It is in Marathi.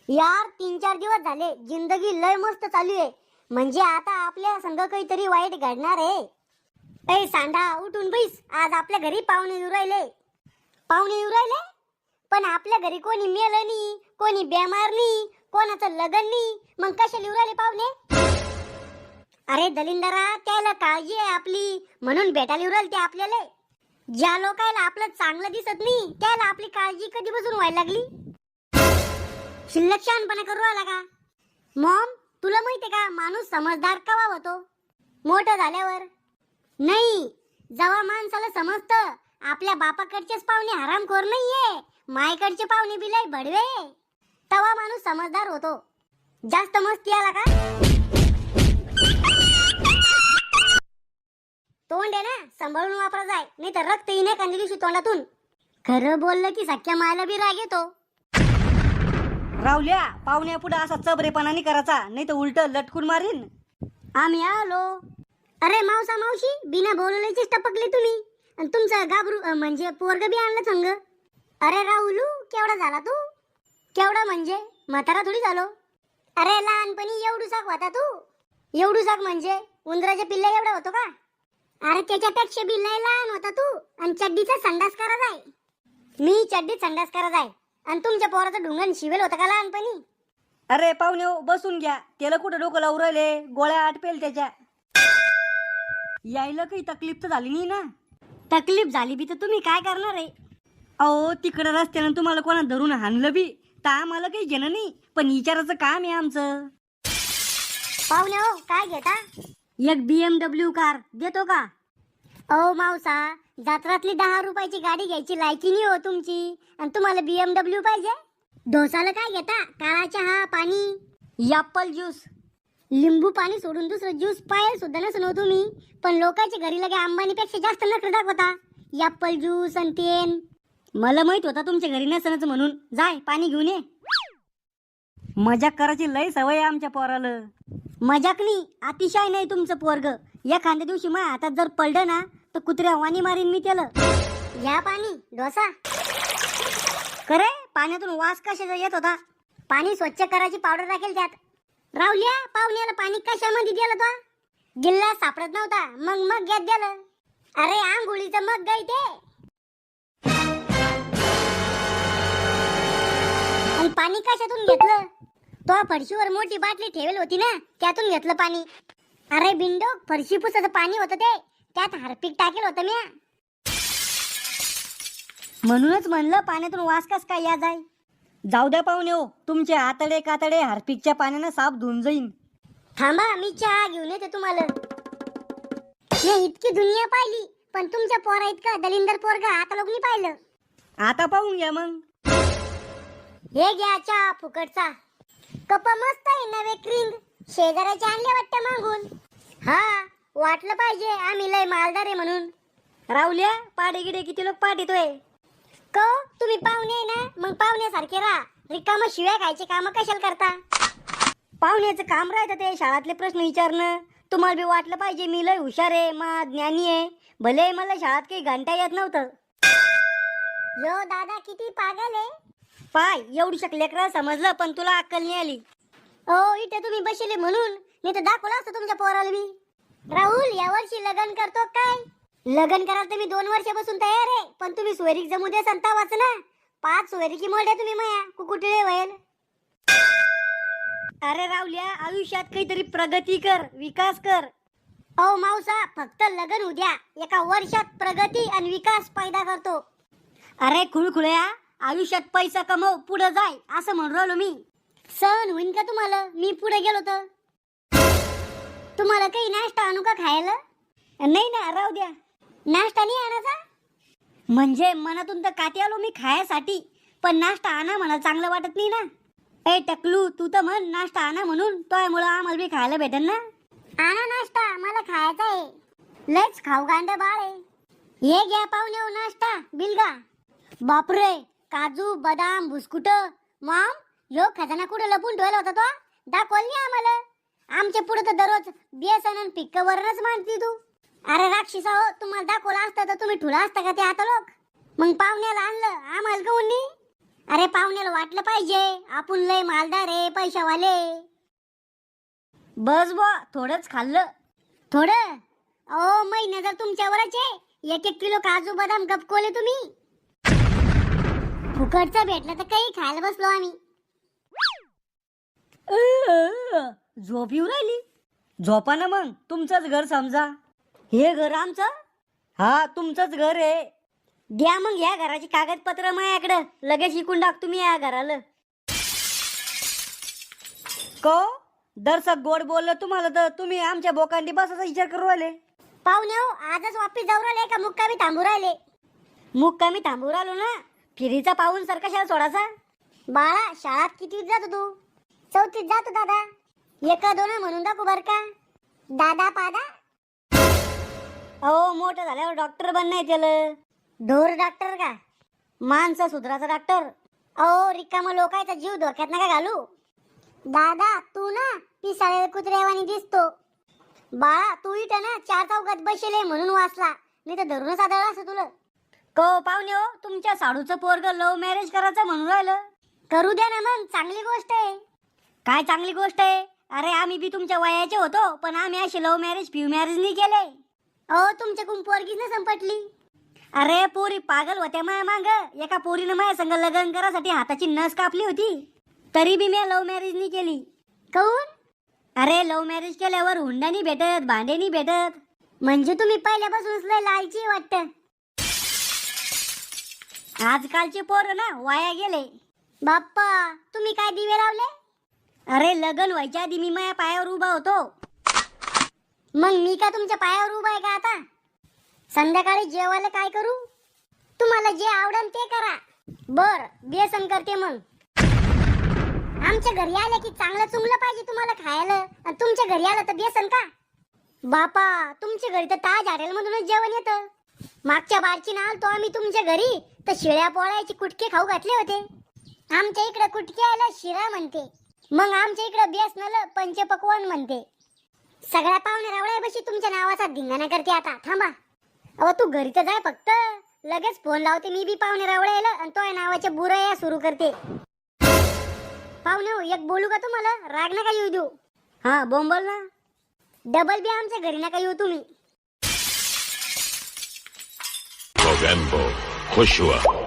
यार 3-4 दिवस झाले जिंदगी लय मस्त चालू आहे. म्हणजे आता आपल्या संग काहीतरी वाईट घडणार आहे. ए सांडा उठून बैस, आज आपल्या घरी पाहुणे येऊ राहिले. पाहुणे येऊ राहिले पण आपल्या घरी कोणी मेलं नाही, कोणी बेमार नाही, कोणाचं लग्न नाही, मग कशाला येऊ राहिले पाहुणे? अरे दलिंदरा, त्याला काळजी आहे आपली म्हणून भेटायला येऊ राहिले ते आपल्याला. ज्या लोकांना आपलं चांगलं दिसत नाही त्याला आपली काळजी कधीपासून व्हायला लागली? शिल्लक शहाणपणा करू आला का? मॉम, तुला माहितीये का माणूस समजदार केव्हा होतो? मोठं झाल्यावर. नाही, जेव्हा माणसाला समजतं आपल्या बापाकडचेच पाहुणे हरामखोर नाहीये, मायकडचे पाहुणे बी लय भडवे, तेव्हा माणूस समजदार होतो. जास्त मस्ती आला का? तोंड आहे ना सांभाळून वापरा जाय, नाही तर रक्त येणे एखाद्या दिवशी तोंडातून. खरं बोललं की सख्या मायला बी राग येतो. रावल्या, पाहुण्या पुढे असा चबरेपणा नाही करायचा, नाही तर उलट लटकून मारीन. आम्ही आलो. अरे मावसा मावशी, बिना बोलवल्याचीच टपकले तुम्ही. आणि तुमचा गाबरू म्हणजे पोरग बी आणलं संग. अरे राहुलू, केवढा झाला तू? केवढा म्हणजे म्हातारा थोडी झालो. अरे लहानपणी एवढूसाक होता तू. एवढूसाक म्हणजे उंदराच्या पिल्ला एवढा होतो का? अरे त्याच्यापेक्षा बी लय लहान होता तू. आणि चड्डीचा संडास करा जाय. मी चड्डीत संडास करा जाय आणि तुमच्या पोराचं ढुंगण शिवेल होतं का लहानपणी? अरे पाहुण्या बसून घ्या, त्याला कुठं डोकं लावून राहिले, गोळ्या आटपेल त्याच्या. यायला काही तकलीफ तर झाली नाही ना? तकलीफ झाली बी तर तुम्ही काय करणार आहे? अहो तिकडं रस्त्यानं तुम्हाला कोणा धरून हाणलं बी तर आम्हाला काही घेणं नाही, पण विचारायचं काम आहे आमचं. पाहुणे हो, काय घेता? एक BMW कार देतो का? ओ मावसा, जत्रातली 10 रुपयाची गाडी घ्यायची लायकी नाही हो तुमची, आणि तुम्हाला BMW पाहिजे? डोसाला काय घेता? काळा चहा, पाणी, ॲपल ज्यूस. लिंबू पाणी सोडून दुसरं ज्यूस पाहिजे सुद्धा नसून हो तुम्ही. पण लोकांच्या घरी लगे अंबानीपेक्षा जास्त नखरे दाखवता. ॲपल ज्यूस आणि तेन. मला माहित होता तुमच्या घरी नसनच म्हणून. जाय पाणी घेऊन ये. मजाक करायची लय सवय आहे आमच्या पोराला. मजाक नाही, अतिशय नाही तुमचं पोरग. एखाद्या दिवशी माझ्या हातात जर पडलं ना तर कुत्र्या वाणी मारीन मी त्याला. घ्या पाणी. डोसा करे. पाण्यातून वास कशाचा येत होता? पाणी स्वच्छ करायची पावडर टाकेल त्यात. रावल्या, पाहुण्याला पाणी कशामध्ये दिलं तो? गिल्लास सापडत नव्हता, मग घेत दिलं. अरे आंघोळीचं मग गाय ते. आणि पाणी कशातून घेतलं? तो फरशीवर मोठी बाटली ठेवली होती ना, त्यातून घेतलं पाणी. अरे बिंडो, फरशी पुसाचं पाणी होतं ते, त्यात हार्पिक टाकेल होतं म्या. म्हणूनच म्हणलं पाण्यातून वास कस काय या जाय. जाऊ द्या पाहुणे हो, तुमचे आतडे कातडे हार्पिकच्या पाण्यानं साफ धुवून जाईन. थांबा, मी चहा घेऊन येते तुम्हाला. मी इतकी दुनिया पाहिली पण तुमच्या पोरा इतका दलिंदर पोरगा आता लोक नाही पाहिलं. आता पाहून घ्या मग. हे घ्या चहा फुकटचा. कप मस्त आहे नवे क्रींग. शेजाऱ्याचे आणले वाटतं मागून. हा, वाटलं पाहिजे आम्ही लय मालदार आहे म्हणून. रावल्या, पाडे गिडे किती लोक पाठ येतोय. को तुम्ही पाहुणे आहे ना, मग पाहुण्यासारखे राहा. रिकामं शिव्या खायचे काम कशाला करता? पाहुण्याचं काम राहतं ते शाळातले प्रश्न विचारणं. तुम्हाला बी वाटलं पाहिजे मी लय हुशार आहे, मा ज्ञानी आहे. भले मला शाळात काही घंटा येत नव्हतं. यो दादा किती पागल आहे. पाय एवढी लेकरं समजलं पण तुला अक्कल नाही आली. ओ इथे तुम्ही बसले म्हणून, नाही तर दाखवलं असतं तुमच्या पोराला मी. राहुल, यावर्षी लग्न करतो काय? लग्न करायला तर मी 2 वर्षापासून तयार आहे, पण तुम्ही सोयरीक जमू द्या संता वाचना. 5 सोयरीकी मोड्या तुम्ही माया कुकुटळे व्हायल. अरे रावल्या, आयुष्यात काहीतरी प्रगती कर, विकास कर. ओ मावसा, फक्त लग्न उद्या, एका वर्षात प्रगती आणि विकास पैदा करतो. अरे खुळखुळ्या, आयुष्यात पैसा कमव, पुढे जाय असं म्हणून राहिलो मी. सहन होईन का तुम्हाला मी पुढे गेलो तर? तुम्हाला काही नाश्ता आणू का खायला? नाही ना, राहू द्या. नाश्ता नाही आणायचा? म्हणजे मनातून तर काठी आलो मी खायसाठी, पण नाश्ता आणा मला चांगलं वाटत नाही ना. ए टकलू, तू तर म्हण नाश्ता आणा म्हणून, त्यामुळं आम्हाला बी खायला भेटेल ना. आणा नाश्ता, मला खायचा आहे. लयच खाऊ गांड बाळ आहे. हे घ्या पाहुणे हो नाश्ता, बिलगा. बापरे, काजू बदाम बुस्कुट. मॉम, यो खजाना कुठे लपून ठेवला होता तो? दाखवल नाही आम्हाला. आमच्या पुढे तर दररोज बेसन आणि पिक्क वरणच मांडती तू. अरे राक्षसा हो, तुम्हाला दाखवलं असतं तर तुम्ही ठुला असता का ते आता लोक? मग पाहुण्याला आणलं आम्हाला काऊन नाही? अरे पाहुण्याला वाटलं पाहिजे आपण लय मालदार आहे पैशावाले. बस बुवा थोडंच खाल्लं. थोडं अहो महिना जर तुमच्यावरच आहे. 1-1 किलो काजू बदाम गपकोले तुम्ही. फुकटचं भेटलं तर काही खायला बसलो आम्ही. झोप येऊ राहिली. झोपा ना मग, तुमचंच घर समजा. हे घर आमचं? हा तुमचंच घर आहे. द्या मग या घराची कागदपत्र माझ्याकडं. लगेच शिकून टाक तुम्ही या घराला. को दर्शक गोड बोललं तुम्हाला तर तुम्ही आमच्या बोकांडी बसायचा विचार करू राहिले. पाहुणे हो आजच वापिस जाऊ राहिले का मुक्कामी थांबू राहिले? मुक्कामी थांबू राहिलो ना. फिरीचा पाहून सर कशाला सोडायचा? बाळा शाळेत कितीत जातो तू? 4थीत जातो दादा. 1-2 म्हणून दाखव बर का दादा पादा. अहो मोठं झाल्यावर डॉक्टर बनणार त्याला. ढोर डॉक्टर का? माणसं सुधराचा डॉक्टर. अहो रिकामा लोकांचा जीव धोक्यात नका घालू. दादा तू ना पिसाळेल कुत्र्यावानी दिसतो. बाळा तू इथं ना 4 चौकात बसले म्हणून वाचला, नाही तर धरूनच आदळला असं तुला. को पाहुणे हो तुमच्या साडूचं पोरग लव्ह मॅरेज करायचं म्हणून राहिलं. करू द्या ना मग, चांगली गोष्ट आहे. काय चांगली गोष्ट आहे? अरे आम्ही बी तुमच्या वयाचे होतो पण आम्ही असे लव्ह मॅरेज फ्यू मॅरेज नाही केले. अहो तुमच्याकडून पोरगीच ना संपटली. अरे पोरी पागल होत्या माया मांग. एका पोरीनं माझ्या संग लग्न करासाठी हाताची नस कापली होती, तरी बी मी लव्ह मॅरेज नाही केली. काऊन? अरे लव्ह मॅरेज केल्यावर हुंडा नाही भेटत, भांडे नाही भेटत. म्हणजे तुम्ही पहिल्यापासूनच लय लालची वाटतं. आजकालचे पोर ना वाया गेले. बाप्पा तुम्ही काय दिवे लावले? अरे लग्न व्हायच्या आधी मी माझ्या पायावर उभा होतो. मग मी का तुमच्या पायावर उभा आहे का आता? संध्याकाळी जेवायला काय करू? तुम्हाला जे आवडेल ते करा. बर बेसन करते मग. आमच्या घरी आले की चांगलं चुंगलं पाहिजे तुम्हाला खायला, आणि तुमच्या घरी आलं तर बेसन का? बापा तुमच्या घरी तर ताज हॉटेल मधूनच जेवण येतं. मागच्या बारची ना आलतो आम्ही तुमच्या घरी तर शिळ्या पोळ्याचे कुटके खाऊ घातले होते. आमच्या इकडे कुटक्याला शिरा म्हणते, मग आमच्या इकडे बेसनाला पंचपक्वान म्हणते. सगळ्या पाहुणे रावळ्या बशी तुमच्या नावाचा धिंगाणा करते आता. थांबा अहो तू घरी तर जाय फक्त. लगेच फोन लावते मी बी पाहुणे रावळ्याला आणि तो नावाच्या बुराया सुरू करते. पाहुणे हो एक बोलू का तुम्हाला? राग नका येऊ देऊ. हा बोंबल ना. डबल बी आमच्या घरी नका येऊ तुम्ही. Mogambo, खुश हुआ.